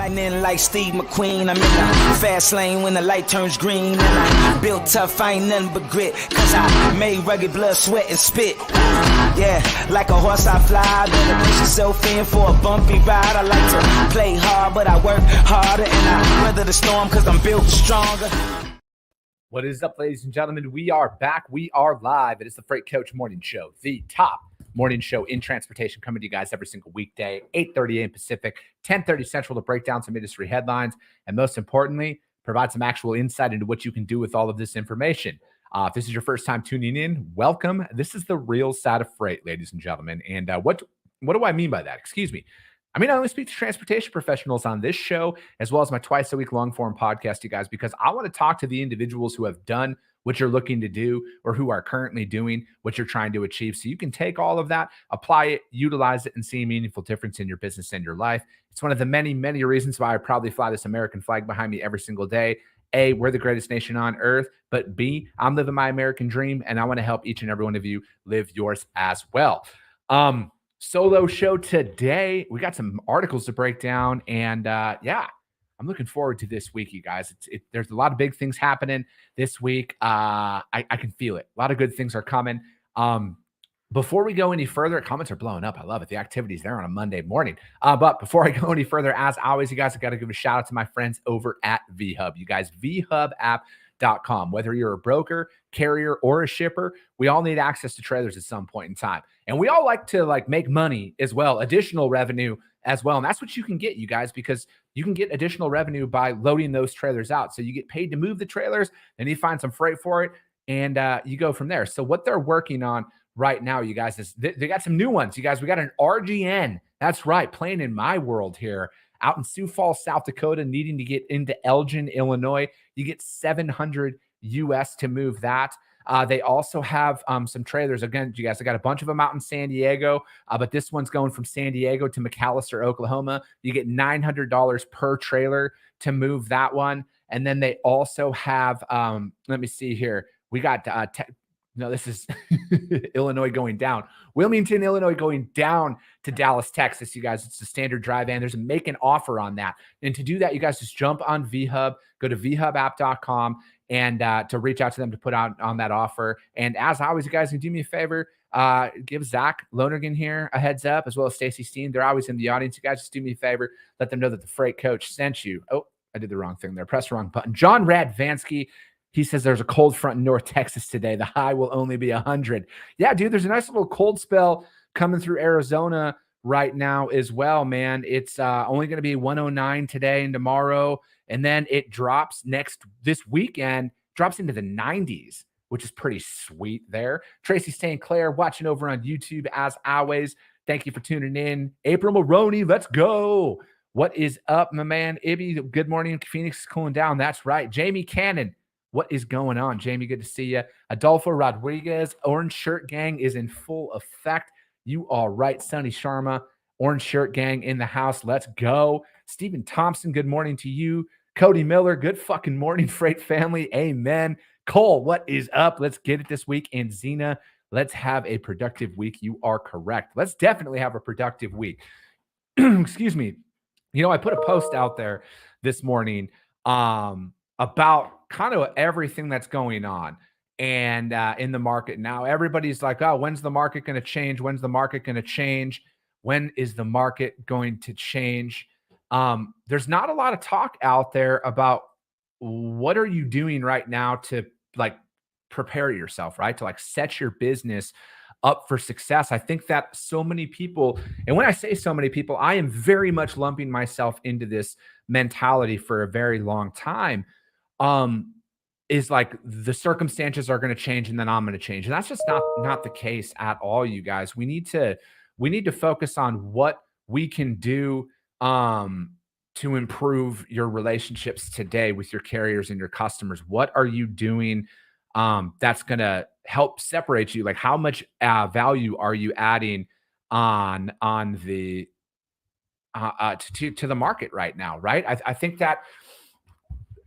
lightning like Steve McQueen. I'm in the fast lane when the light turns green. And I built tough, I ain't nothing but grit. Cause I made rugged blood, sweat, and spit. Yeah, like a horse I fly. Better push yourself in for a bumpy ride. I like to play hard, but I work harder. And I weather the storm cause I'm built stronger. What is up, ladies and gentlemen? We are back. We are live. It is the Freight Coach Morning Show, the top morning show in transportation, coming to you guys every single weekday, 8:30 a.m. Pacific, 10:30 Central, to break down some industry headlines and, most importantly, provide some actual insight into what you can do with all of this information. If this is your first time tuning in, welcome. This is the real side of freight, ladies and gentlemen. And what do I mean by that? Excuse me. I mean, I only speak to transportation professionals on this show, as well as my twice-a-week long-form podcast, you guys, because I want to talk to the individuals who have done what you're looking to do or who are currently doing what you're trying to achieve. So you can take all of that, apply it, utilize it, and see a meaningful difference in your business and your life. It's one of the many, many reasons why I proudly fly this American flag behind me every single day. A, we're the greatest nation on earth, but B, I'm living my American dream, and I want to help each and every one of you live yours as well. Solo show today. We got some articles to break down, and yeah, I'm looking forward to this week, you guys. There's a lot of big things happening this week. I can feel it. A lot of good things are coming. Before we go any further, comments are blowing up. I love it. The activity's there on a Monday morning. But before I go any further, as always, you guys, I got to give a shout out to my friends over at VHub. You guys, VHubApp.com. Whether you're a broker, carrier, or a shipper, we all need access to trailers at some point in time. And we all like to make money as well, additional revenue as well. And that's what you can get, you guys, because you can get additional revenue by loading those trailers out. So you get paid to move the trailers, and you find some freight for it, and you go from there. So what they're working on right now, you guys, is they got some new ones. You guys, we got an RGN. That's right, playing in my world here, out in Sioux Falls, South Dakota, needing to get into Elgin, Illinois. You get $700 US to move that. They also have some trailers. Again, you guys, I got a bunch of them out in San Diego, but this one's going from San Diego to McAlester, Oklahoma. You get $900 per trailer to move that one. And then they also have, let me see here. We got, no, this is Illinois going down. Wilmington, Illinois going down to Dallas, Texas, you guys. It's the standard drive, and there's a make an offer on that. And to do that, you guys just jump on VHub, go to VHubApp.com, and to reach out to them to put out on that offer. And as always, you guys can do me a favor, give Zach Lonergan here a heads up, as well as Stacy Steen. They're always in the audience. You guys just do me a favor, let them know that the Freight Coach sent you. Oh, I did the wrong thing there. Press the wrong button. John Radvansky, he says there's a cold front in North Texas today. The high will only be 100. Yeah, dude, there's a nice little cold spell coming through Arizona right now as well, man. It's only going to be 109 today and tomorrow. And then it drops this weekend, drops into the 90s, which is pretty sweet there. Tracy St. Clair watching over on YouTube as always. Thank you for tuning in. April Maroney, let's go. What is up, my man? Ibby, good morning. Phoenix is cooling down. That's right. Jamie Cannon, what is going on? Jamie, good to see you. Adolfo Rodriguez, Orange Shirt Gang is in full effect. You are right, Sonny Sharma. Orange Shirt Gang in the house. Let's go. Stephen Thompson, good morning to you. Cody Miller, good fucking morning, Freight family. Amen. Cole, what is up? Let's get it this week. And Zena, let's have a productive week. You are correct. Let's definitely have a productive week. Excuse me. You know, I put a post out there this morning about kind of everything that's going on and in the market. Now, everybody's like, oh, when's the market going to change? When's the market going to change? When is the market going to change? There's not a lot of talk out there about what are you doing right now to prepare yourself, right? To set your business up for success. I think that so many people, and when I say so many people, I am very much lumping myself into this mentality for a very long time, is the circumstances are going to change and then I'm going to change. And that's just not the case at all, you guys. We need to focus on what we can do to improve your relationships today with your carriers and your customers. What are you doing that's going to help separate you? How much value are you adding on the to the market right now, right? I think that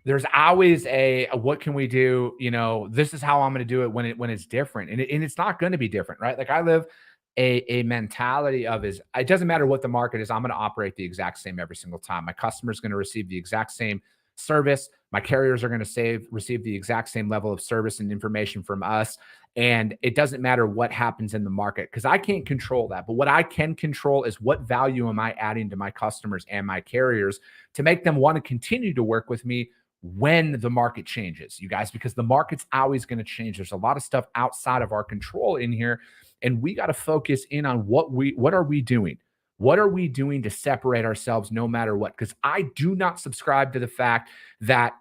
there's always a what can we do? This is how I'm going to do it when it's different, and it's not going to be different, right? I live a mentality of is it doesn't matter what the market is. I'm going to operate the exact same every single time. My customer's going to receive the exact same service. My carriers are going to receive the exact same level of service and information from us. And it doesn't matter what happens in the market because I can't control that. But what I can control is what value am I adding to my customers and my carriers to make them want to continue to work with me when the market changes, you guys, because the market's always going to change. There's a lot of stuff outside of our control in here. And we got to focus in on what are we doing? What are we doing to separate ourselves no matter what? Because I do not subscribe to the fact that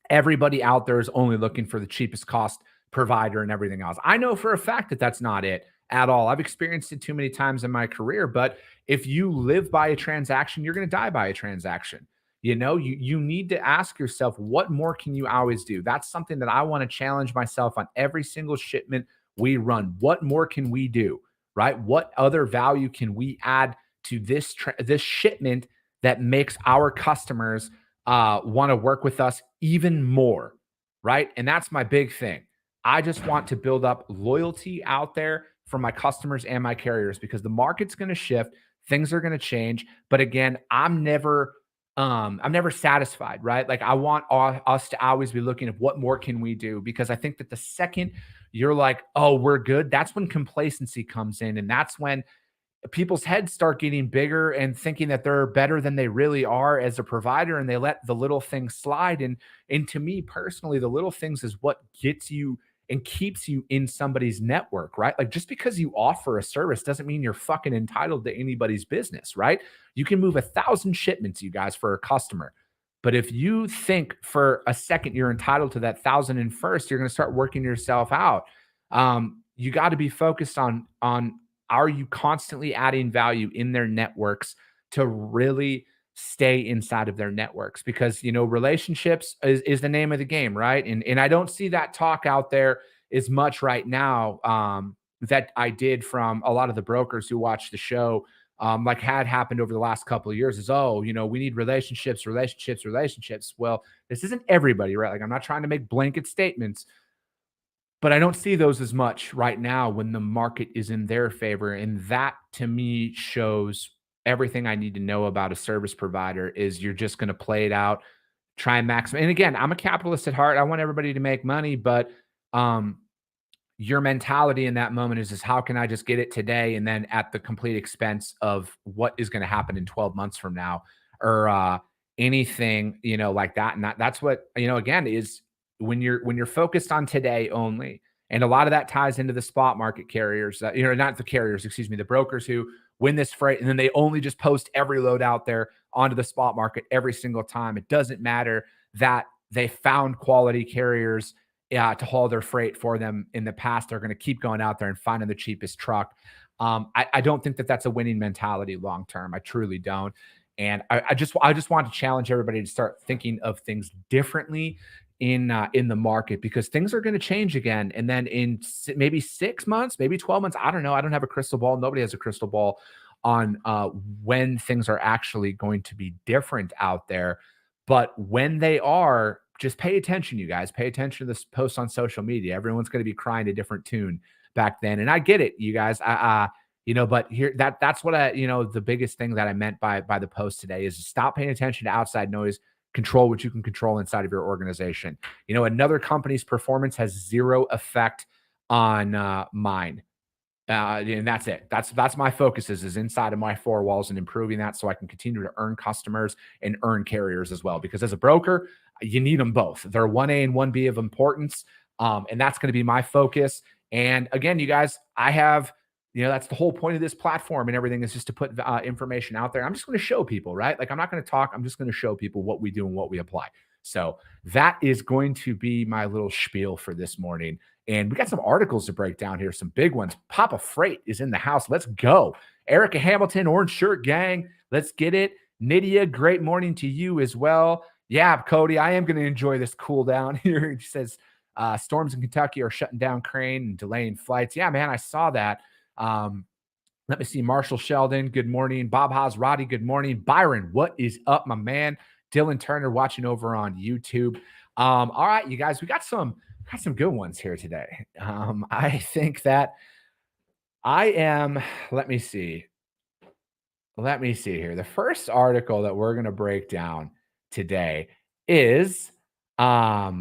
everybody out there is only looking for the cheapest cost provider and everything else. I know for a fact that that's not it at all. I've experienced it too many times in my career, but if you live by a transaction, you're going to die by a transaction. You know, you need to ask yourself, what more can you always do? That's something that I want to challenge myself on every single shipment we run. What more can we do, right? What other value can we add to this shipment that makes our customers want to work with us even more, right? And that's my big thing. I just want to build up loyalty out there for my customers and my carriers because the market's going to shift, things are going to change. But again, I'm never satisfied, right? Like I want us to always be looking at what more can we do? Because I think that the second you're like, oh, we're good, that's when complacency comes in. And that's when people's heads start getting bigger and thinking that they're better than they really are as a provider. And they let the little things slide. And to me personally, the little things is what gets you and keeps you in somebody's network, right? Like just because you offer a service doesn't mean you're fucking entitled to anybody's business, right? You can move 1,000 shipments, you guys, for a customer. But if you think for a second you're entitled to that 1,000 and first, you're going to start working yourself out. You got to be focused on are you constantly adding value in their networks to really stay inside of their networks? Because, you know, relationships is the name of the game, right? And I don't see that talk out there as much right now that I did from a lot of the brokers who watch the show, like had happened over the last couple of years is, oh, you know, we need relationships. Well, this isn't everybody, right? Like I'm not trying to make blanket statements, but I don't see those as much right now when the market is in their favor. And that to me shows everything I need to know about a service provider is you're just going to play it out, try and maximize. And again, I'm a capitalist at heart. I want everybody to make money, but your mentality in that moment is how can I just get it today? And then at the complete expense of what is going to happen in 12 months from now or anything, you know, like that. And that's what, you know, again, is when you're focused on today only, and a lot of that ties into the spot market carriers, you know, not the carriers, excuse me, the brokers who win this freight, and then they only just post every load out there onto the spot market every single time. It doesn't matter that they found quality carriers to haul their freight for them in the past. They're going to keep going out there and finding the cheapest truck. I don't think that that's a winning mentality long term. I truly don't. And I just want to challenge everybody to start thinking of things differently in the market, because things are going to change again. And then in maybe 6 months, maybe 12 months, I don't know. I don't have a crystal ball. Nobody has a crystal ball on when things are actually going to be different out there. But when they are, just pay attention, you guys. Pay attention to this post on social media. Everyone's going to be crying a different tune back then. And I get it, you guys. You know, but here that's what you know, the biggest thing that I meant by the post today is stop paying attention to outside noise. Control what you can control inside of your organization. You know, another company's performance has zero effect on mine. And that's it. That's my focus is inside of my four walls and improving that so I can continue to earn customers and earn carriers as well. Because as a broker, you need them both. They're 1A and 1B of importance. And that's going to be my focus. And again, you guys, I have, you know, that's the whole point of this platform and everything is just to put information out there. I'm just going to show people, right? Like I'm not going to talk. I'm just going to show people what we do and what we apply. So that is going to be my little spiel for this morning. And we got some articles to break down here, some big ones. Papa Freight is in the house. Let's go. Erica Hamilton, Orange Shirt Gang. Let's get it. Nydia, great morning to you as well. Yeah, Cody, I am going to enjoy this cool down here. He says storms in Kentucky are shutting down Crane and delaying flights. Yeah, man, I saw that. Let me see. Marshall Sheldon, good morning. Bob Haas, Roddy, good morning. Byron, what is up, my man? Dylan Turner watching over on YouTube. All right, you guys, we got some good ones here today. I think that Let me see. Let me see here. The first article that we're going to break down today is a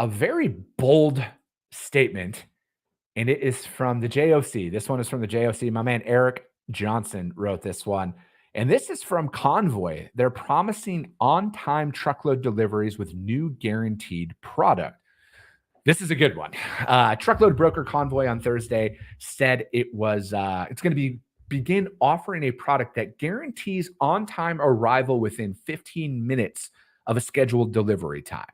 very bold statement, and it is from the JOC. This one is from the JOC. My man Eric Johnson wrote this one, and this is from Convoy. They're promising on-time truckload deliveries with new guaranteed product. This is a good one. Truckload broker Convoy on Thursday said it's going to begin offering a product that guarantees on-time arrival within 15 minutes of a scheduled delivery time.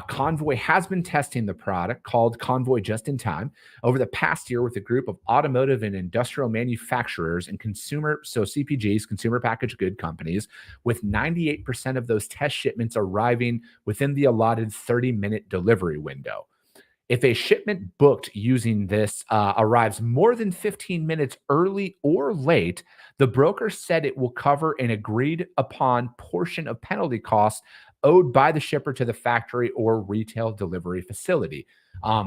Convoy has been testing the product called Convoy Just in Time over the past year with a group of automotive and industrial manufacturers and CPGs, consumer packaged good companies, with 98% of those test shipments arriving within the allotted 30-minute delivery window. If a shipment booked using this arrives more than 15 minutes early or late, the broker said it will cover an agreed upon portion of penalty costs owed by the shipper to the factory or retail delivery facility.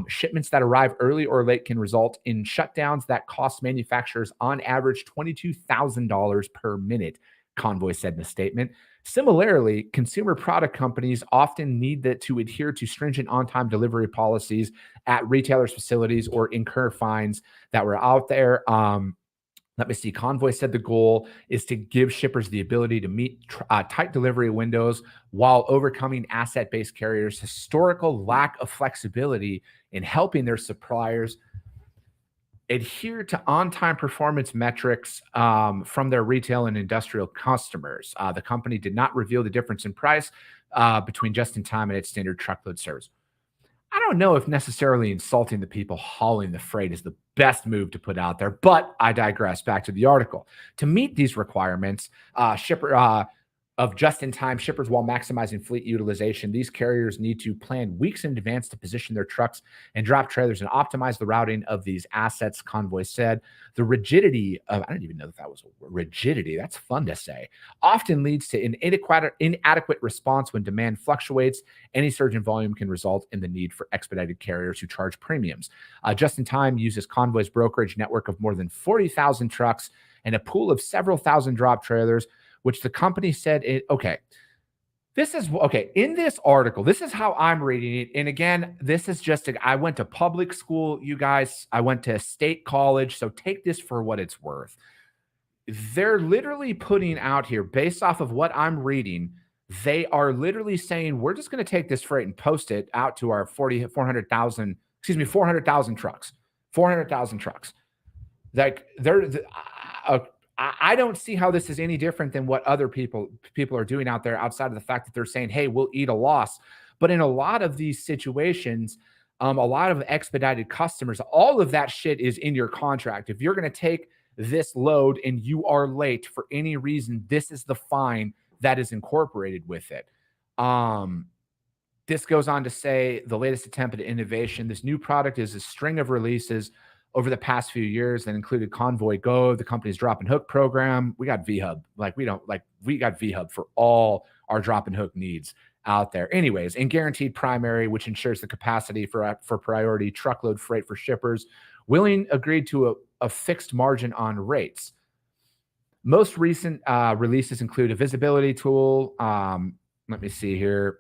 Shipments that arrive early or late can result in shutdowns that cost manufacturers on average $22,000 per minute, Convoy said in a statement. Similarly, consumer product companies often need to adhere to stringent on-time delivery policies at retailers' facilities or incur fines that were out there. Let me see. Convoy said the goal is to give shippers the ability to meet tight delivery windows while overcoming asset-based carriers' historical lack of flexibility in helping their suppliers adhere to on-time performance metrics from their retail and industrial customers. The company did not reveal the difference in price between just-in-time and its standard truckload service. I don't know if necessarily insulting the people hauling the freight is the best move to put out there, but I digress. Back to the article. To meet these requirements, of just-in-time shippers while maximizing fleet utilization, these carriers need to plan weeks in advance to position their trucks and drop trailers and optimize the routing of these assets, Convoy said. The rigidity of, I didn't even know that was rigidity. That's fun to say. Often leads to an inadequate response when demand fluctuates. Any surge in volume can result in the need for expedited carriers who charge premiums. Just-in-time uses Convoy's brokerage network of more than 40,000 trucks and a pool of several thousand drop trailers, which the company said, in this article, this is how I'm reading it. And again, this is I went to public school, you guys. I went to state college, so take this for what it's worth. They're literally putting out here, based off of what I'm reading, they are literally saying, we're just going to take this freight and post it out to our 400,000 trucks. 400,000 trucks. Like, I don't see how this is any different than what other people are doing out there, outside of the fact that they're saying, hey, we'll eat a loss. But in a lot of these situations, a lot of expedited customers, all of that shit is in your contract. If you're going to take this load and you are late for any reason, this is the fine that is incorporated with it. This goes on to say the latest attempt at innovation. This new product is a string of releases over the past few years that included Convoy Go, the company's drop and hook program. We got VHub. We got VHub for all our drop and hook needs out there. Anyways, and guaranteed primary, which ensures the capacity for priority truckload freight for shippers. Willing agreed to a fixed margin on rates. Most recent releases include a visibility tool. Let me see here.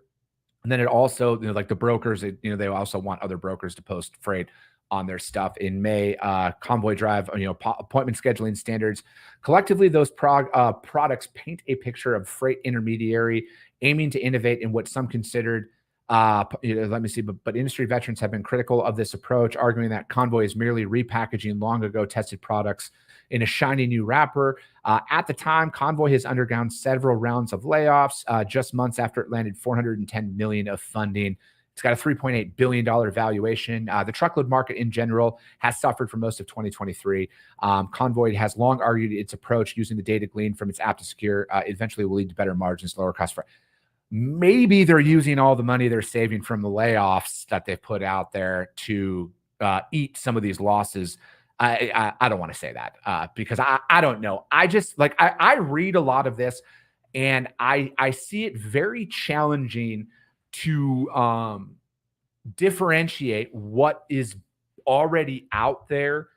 And then it also, like the brokers, they also want other brokers to post freight on their stuff. In May, Convoy Drive, appointment scheduling standards. Collectively, those products paint a picture of freight intermediary aiming to innovate in what some considered, but industry veterans have been critical of this approach, arguing that Convoy is merely repackaging long ago tested products in a shiny new wrapper. At the time, Convoy has undergone several rounds of layoffs, just months after it landed $410 million of funding. It's got a $3.8 billion valuation. The truckload market in general has suffered for most of 2023. Convoy has long argued its approach using the data gleaned from its app to secure eventually will lead to better margins, lower cost. Maybe they're using all the money they're saving from the layoffs that they've put out there to eat some of these losses. I don't want to say that because I don't know. I read a lot of this and I see it very challenging to differentiate what is already out there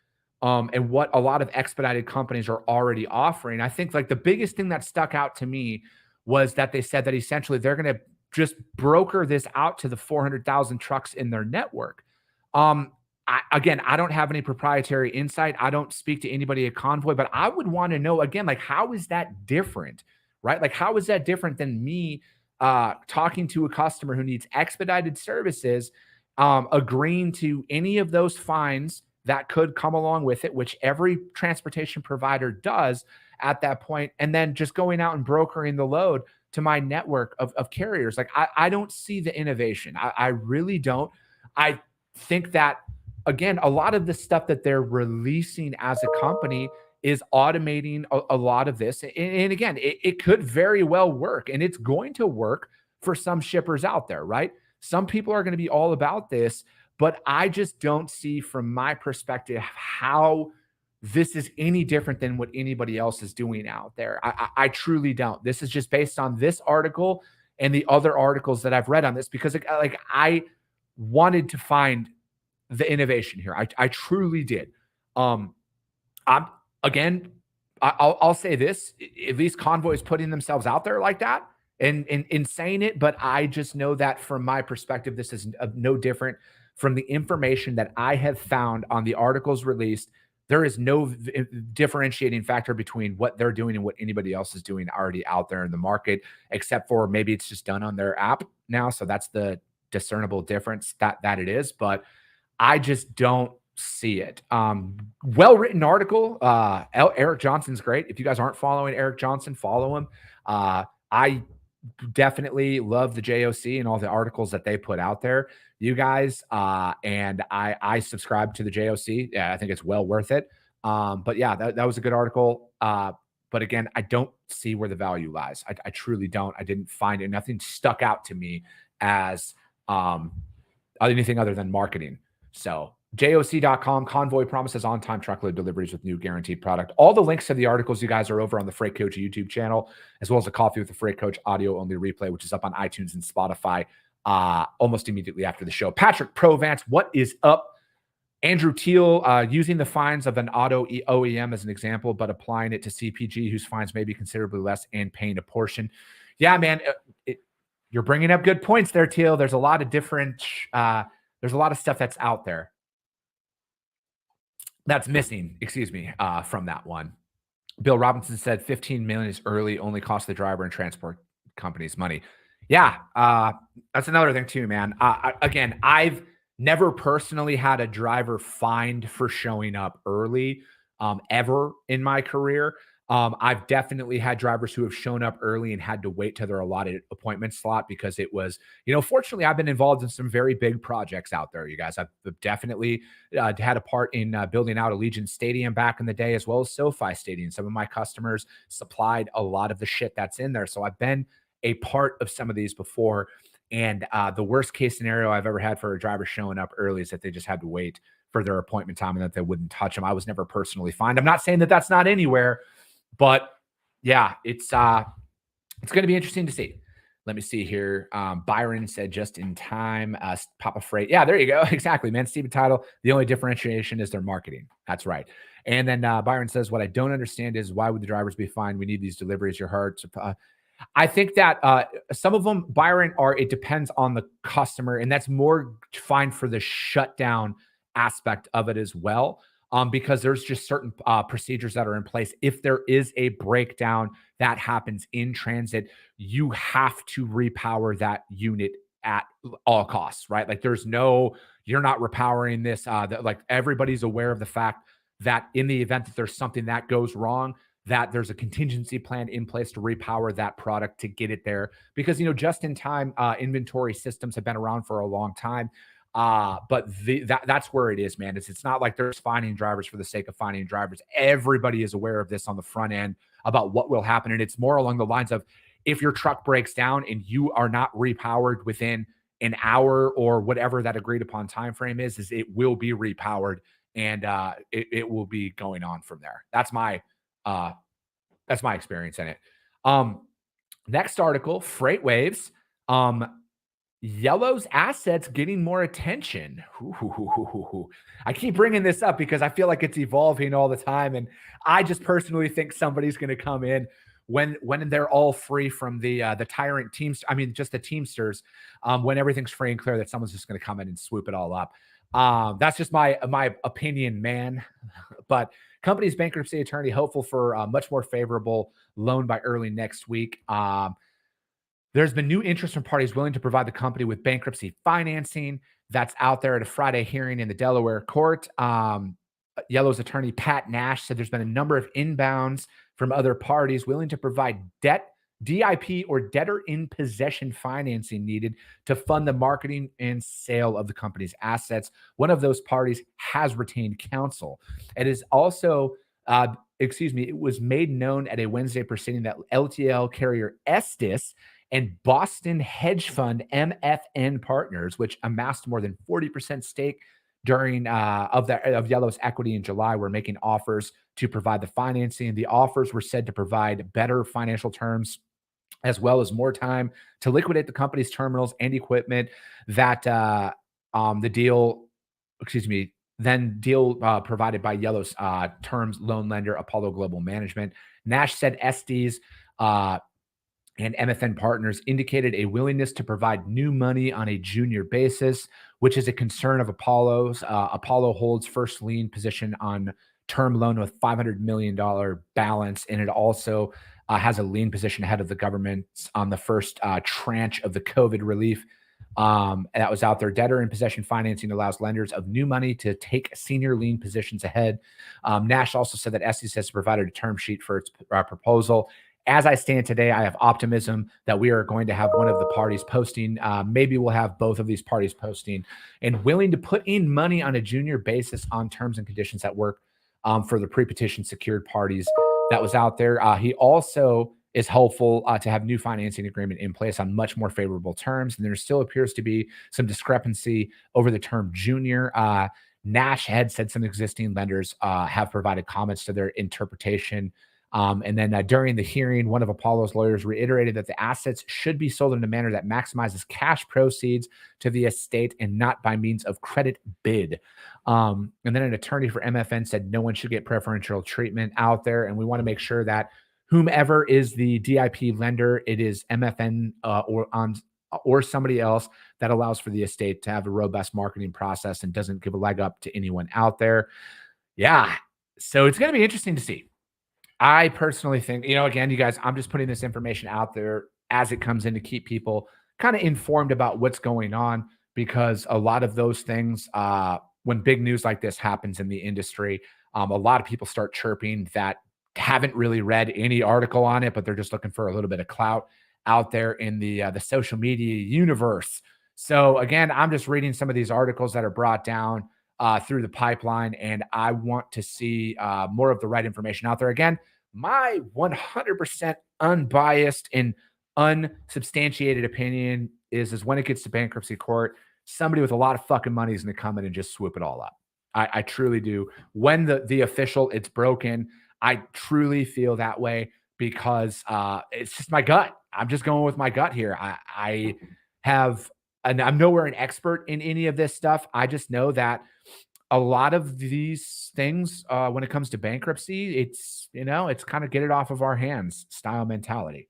and what a lot of expedited companies are already offering. I think like the biggest thing that stuck out to me was that they said that essentially they're going to just broker this out to the 400,000 trucks in their network. Again, I don't have any proprietary insight. I don't speak to anybody at Convoy, but I would want to know again, like, how is that different, right? Like, how is that different than me talking to a customer who needs expedited services, agreeing to any of those fines that could come along with it, which every transportation provider does at that point, and then just going out and brokering the load to my network of carriers. Like, I don't see the innovation. I really don't. I think that, again, a lot of the stuff that they're releasing as a company is automating a lot of this. And again, it could very well work, and it's going to work for some shippers out there, right? Some people are going to be all about this, but I just don't see from my perspective how this is any different than what anybody else is doing out there. I truly don't. This is just based on this article and the other articles that I've read on this, because like I wanted to find the innovation here. I truly did. I'm again, I'll say this, at least Convoy is putting themselves out there like that and saying it, but I just know that from my perspective, this is no different from the information that I have found on the articles released. There is no differentiating factor between what they're doing and what anybody else is doing already out there in the market, except for maybe it's just done on their app now. So that's the discernible difference that it is, but I just don't see it. Well-written article. Eric Johnson's great. If you guys aren't following Eric Johnson, follow him. I definitely love the JOC and all the articles that they put out there, you guys. And I subscribe to the JOC. Yeah, I think it's well worth it. But yeah, that was a good article. But again, I don't see where the value lies. I truly don't. I didn't find it. Nothing stuck out to me as anything other than marketing. So JOC.com, Convoy promises on-time truckload deliveries with new guaranteed product. All the links to the articles, you guys, are over on the Freight Coach YouTube channel, as well as a Coffee with the Freight Coach audio-only replay, which is up on iTunes and Spotify almost immediately after the show. Patrick Provance, what is up? Andrew Teal, using the fines of an auto OEM as an example, but applying it to CPG, whose fines may be considerably less and paying a portion. Yeah, man, you're bringing up good points there, Teal. There's a lot of different... there's a lot of stuff that's out there that's missing, from that one. Bill Robinson said 15 million is early, only cost the driver and transport companies money. Yeah, that's another thing too, man. Again, I've never personally had a driver fined for showing up early ever in my career. I've definitely had drivers who have shown up early and had to wait till their allotted appointment slot because it was, fortunately, I've been involved in some very big projects out there, you guys. I've definitely had a part in building out Allegiant Stadium back in the day, as well as SoFi Stadium. Some of my customers supplied a lot of the shit that's in there. So I've been a part of some of these before. And the worst case scenario I've ever had for a driver showing up early is that they just had to wait for their appointment time and that they wouldn't touch them. I was never personally fined. I'm not saying that that's not anywhere, but yeah, it's going to be interesting to see. Let me see here. Byron said just in time, Papa Freight. Yeah, there you go. Exactly, man. Steven Title. The only differentiation is their marketing. That's right. And then Byron says, what I don't understand is why would the drivers be fined? We need these deliveries. Your heart. I think that some of them, Byron, it depends on the customer, and that's more fine for the shutdown aspect of it as well. Because there's just certain procedures that are in place. If there is a breakdown that happens in transit, you have to repower that unit at all costs, right? Like you're not repowering this. Like everybody's aware of the fact that in the event that there's something that goes wrong, that there's a contingency plan in place to repower that product to get it there. Because, just-in-time inventory systems have been around for a long time. But that's where it is, man. It's not like there's fining drivers for the sake of fining drivers. Everybody is aware of this on the front end about what will happen. And it's more along the lines of, if your truck breaks down and you are not repowered within an hour or whatever that agreed upon time frame is it will be repowered, and it will be going on from there. That's my experience in it. Next article, Freight Waves. Yellow's assets getting more attention. Ooh. I keep bringing this up because I feel like it's evolving all the time, and I just personally think somebody's going to come in when they're all free from the tyrant teams. I mean, just the Teamsters. When everything's free and clear, that someone's just going to come in and swoop it all up. That's just my opinion, man. But company's bankruptcy attorney hopeful for a much more favorable loan by early next week. There's been new interest from parties willing to provide the company with bankruptcy financing. That's out there at a Friday hearing in the Delaware court. Yellow's attorney, Pat Nash, said there's been a number of inbounds from other parties willing to provide DIP, or debtor in possession financing needed to fund the marketing and sale of the company's assets. One of those parties has retained counsel. It is also, it was made known at a Wednesday proceeding that LTL carrier Estes and Boston hedge fund MFN Partners, which amassed more than 40% stake during of Yellow's equity in July, were making offers to provide the financing. The offers were said to provide better financial terms, as well as more time to liquidate the company's terminals and equipment. That the deal, provided by Yellow's terms loan lender, Apollo Global Management. Nash said Estes and MFN Partners indicated a willingness to provide new money on a junior basis, which is a concern of Apollo's. Apollo holds first lien position on term loan with $500 million balance, and it also has a lien position ahead of the government on the first tranche of the COVID relief that was out there. Debtor in possession financing allows lenders of new money to take senior lien positions ahead. Nash also said that Estes has provided a term sheet for its proposal. As I stand today, I have optimism that we are going to have one of the parties posting. Maybe we'll have both of these parties posting and willing to put in money on a junior basis on terms and conditions that work for the pre-petition secured parties that was out there. He also is hopeful to have new financing agreement in place on much more favorable terms. And there still appears to be some discrepancy over the term junior. Nash had said some existing lenders have provided comments to their interpretation. And then during the hearing, one of Apollo's lawyers reiterated that the assets should be sold in a manner that maximizes cash proceeds to the estate and not by means of credit bid. And then an attorney for MFN said no one should get preferential treatment out there. And we want to make sure that whomever is the DIP lender, it is MFN or somebody else that allows for the estate to have a robust marketing process and doesn't give a leg up to anyone out there. Yeah. So it's going to be interesting to see. I personally think, again, you guys, I'm just putting this information out there as it comes in to keep people kind of informed about what's going on, because a lot of those things, when big news like this happens in the industry, a lot of people start chirping that haven't really read any article on it, but they're just looking for a little bit of clout out there in the social media universe. So again, I'm just reading some of these articles that are brought down through the pipeline, and I want to see more of the right information out there. Again, my 100% unbiased and unsubstantiated opinion is when it gets to bankruptcy court, somebody with a lot of fucking money is going to come in and just swoop it all up. I truly do. When the official, it's broken, I truly feel that way because it's just my gut. I'm just going with my gut here. And I'm nowhere an expert in any of this stuff. I just know that a lot of these things, when it comes to bankruptcy, it's kind of get it off of our hands style mentality.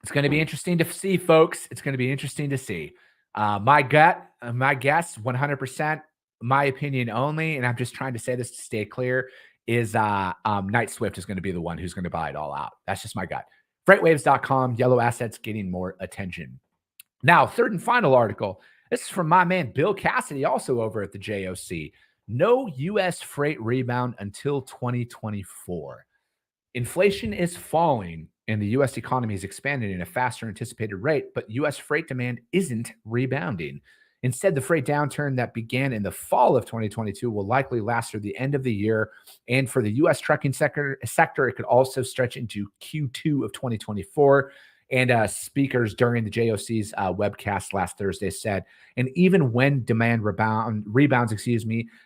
It's going to be interesting to see, folks. It's going to be interesting to see. My gut, my guess, 100%, my opinion only, and I'm just trying to say this to stay clear, is Knight Swift is going to be the one who's going to buy it all out. That's just my gut. Freightwaves.com, yellow assets getting more attention. Now, third and final article. This is from my man, Bill Cassidy, also over at the JOC. No U.S. freight rebound until 2024. Inflation is falling and the U.S. economy is expanding at a faster anticipated rate, but U.S. freight demand isn't rebounding. Instead, the freight downturn that began in the fall of 2022 will likely last through the end of the year. And for the U.S. trucking sector, it could also stretch into Q2 of 2024. And speakers during the JOC's webcast last Thursday said, and even when demand rebounds,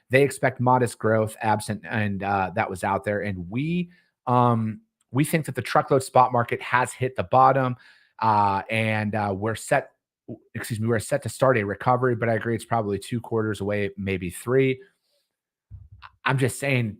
they expect modest growth absent, and that was out there. And we think that the truckload spot market has hit the bottom, and we're set we're set to start a recovery, but I agree it's probably 2 quarters away, maybe 3. I'm just saying,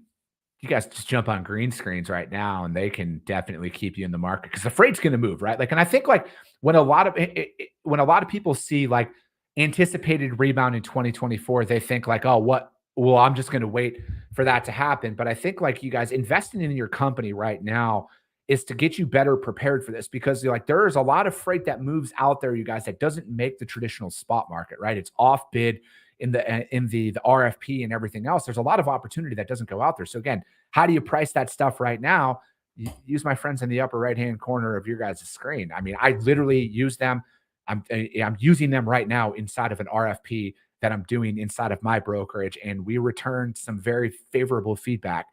you guys just jump on green screens right now, and they can definitely keep you in the market because the freight's going to move, right? Like, and I think like when a lot of people see like anticipated rebound in 2024, they think like, oh, what? Well, I'm just going to wait for that to happen. But I think like you guys investing in your company right now is to get you better prepared for this because like there is a lot of freight that moves out there, you guys, that doesn't make the traditional spot market, right? It's off bid in the RFP and everything else. There's a lot of opportunity that doesn't go out there. So again, how do you price that stuff right now? Use my friends in the upper right-hand corner of your guys' screen. I mean, I literally use them. I'm using them right now inside of an RFP that I'm doing inside of my brokerage, and we returned some very favorable feedback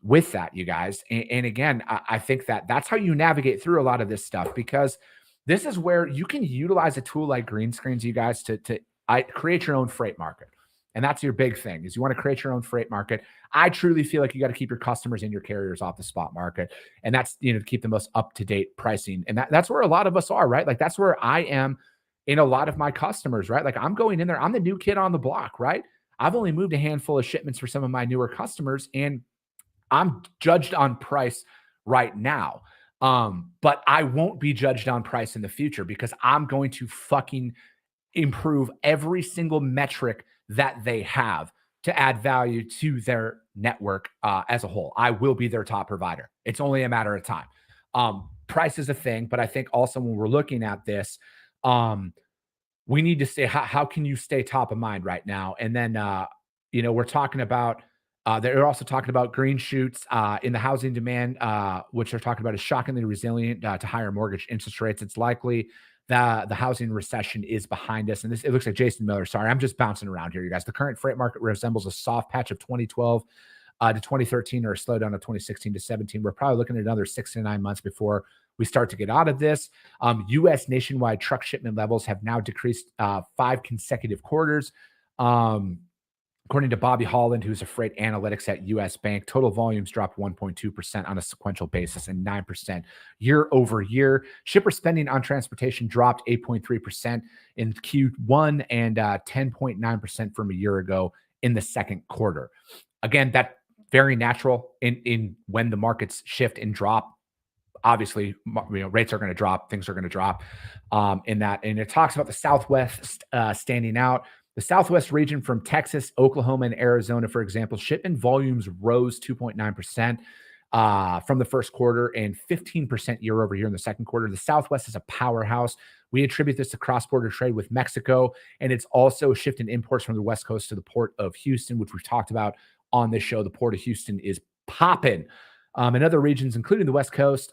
with that, you guys. And again, I think that that's how you navigate through a lot of this stuff because this is where you can utilize a tool like green screens, you guys, to create your own freight market. And that's your big thing is you want to create your own freight market. I truly feel like you got to keep your customers and your carriers off the spot market. And that's, to keep the most up-to-date pricing. And that's where a lot of us are, right? Like that's where I am in a lot of my customers, right? Like I'm going in there, I'm the new kid on the block, right? I've only moved a handful of shipments for some of my newer customers and I'm judged on price right now. But I won't be judged on price in the future because I'm going to fucking improve every single metric that they have to add value to their network as a whole. I will be their top provider. It's only a matter of time. Price is a thing, but I think also when we're looking at this, we need to say, how can you stay top of mind right now? And then, we're talking about, they're also talking about green shoots in the housing demand, which they're talking about is shockingly resilient to higher mortgage interest rates. It's likely the housing recession is behind us. And it looks like Jason Miller. Sorry, I'm just bouncing around here, you guys. The current freight market resembles a soft patch of 2012 to 2013 or a slowdown of 2016 to 17. We're probably looking at another 6 to 9 months before we start to get out of this. U.S. nationwide truck shipment levels have now decreased 5 consecutive quarters. According to Bobby Holland, who's a freight analytics at U.S. Bank, total volumes dropped 1.2% on a sequential basis and 9% year over year. Shipper spending on transportation dropped 8.3% in Q1 and 10.9% from a year ago in the second quarter. Again, that's very natural in when the markets shift and drop. Obviously, rates are going to drop, things are going to drop in that. And it talks about the Southwest standing out. The Southwest region from Texas, Oklahoma, and Arizona, for example, shipment volumes rose 2.9% from the first quarter and 15% year over year in the second quarter. The Southwest is a powerhouse. We attribute this to cross-border trade with Mexico, and it's also a shift in imports from the West Coast to the port of Houston, which we've talked about on this show. The port of Houston is popping. In other regions, including the West Coast,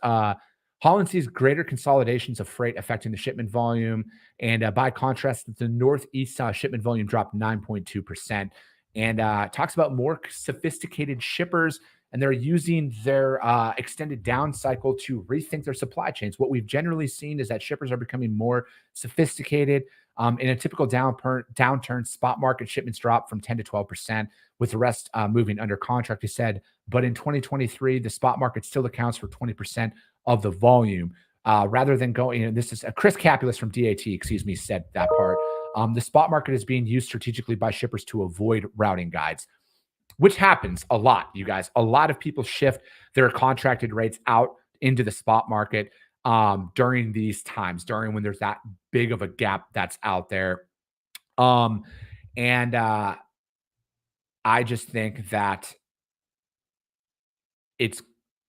Holland sees greater consolidations of freight affecting the shipment volume. And by contrast, the Northeast shipment volume dropped 9.2%. And talks about more sophisticated shippers, and they're using their extended down cycle to rethink their supply chains. What we've generally seen is that shippers are becoming more sophisticated. In a typical downturn, spot market shipments drop from 10 to 12%, with the rest moving under contract, he said. But in 2023, the spot market still accounts for 20% of the volume. Rather than going, this is Chris Capulis from DAT, said that part. The spot market is being used strategically by shippers to avoid routing guides, which happens a lot, you guys. A lot of people shift their contracted rates out into the spot market during these times, during when there's that big of a gap that's out there. And I just think that it's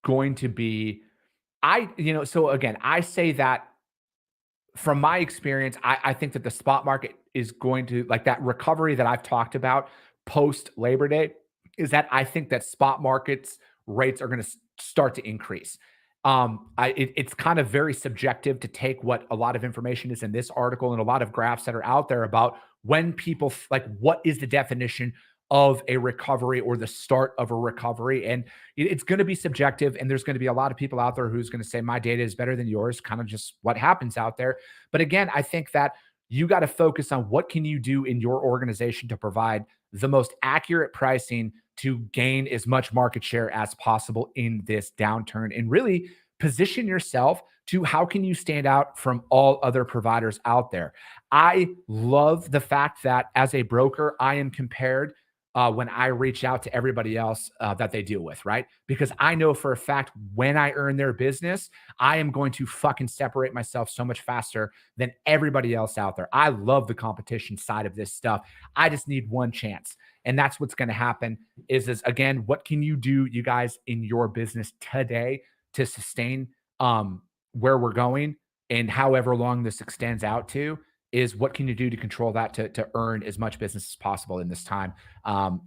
going to be, so again, I say that from my experience, I think that the spot market is going to, like that recovery that I've talked about post Labor Day, is that I think that spot markets rates are going to start to increase. It's kind of very subjective to take what a lot of information is in this article and a lot of graphs that are out there about when people like, what is the definition of a recovery or the start of a recovery. And it's going to be subjective. And there's going to be a lot of people out there who's going to say my data is better than yours, kind of just what happens out there. But again, I think that you got to focus on what can you do in your organization to provide the most accurate pricing to gain as much market share as possible in this downturn and really position yourself to how can you stand out from all other providers out there. I love the fact that as a broker, I am compared when I reach out to everybody else that they deal with, right? Because I know for a fact when I earn their business, I am going to fucking separate myself so much faster than everybody else out there. I love the competition side of this stuff. I just need one chance. And that's what's going to happen is again, what can you do, you guys, in your business today to sustain where we're going and however long this extends out to? Is what can you do to control that to earn as much business as possible in this time?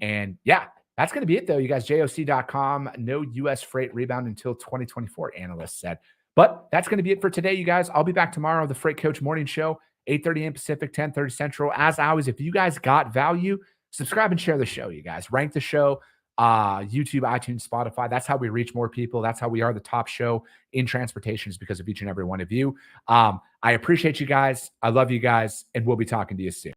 And yeah, that's going to be it though. You guys, JOC.com, no US freight rebound until 2024, analysts said. But that's going to be it for today, you guys. I'll be back tomorrow, the Freight Coach Morning Show, 8:30 a.m. Pacific, 10:30 Central. As always, if you guys got value, subscribe and share the show, you guys. Rank the show, YouTube, iTunes, Spotify. That's how we reach more people. That's how we are the top show in transportation, is because of each and every one of you. I appreciate you guys. I love you guys, and we'll be talking to you soon.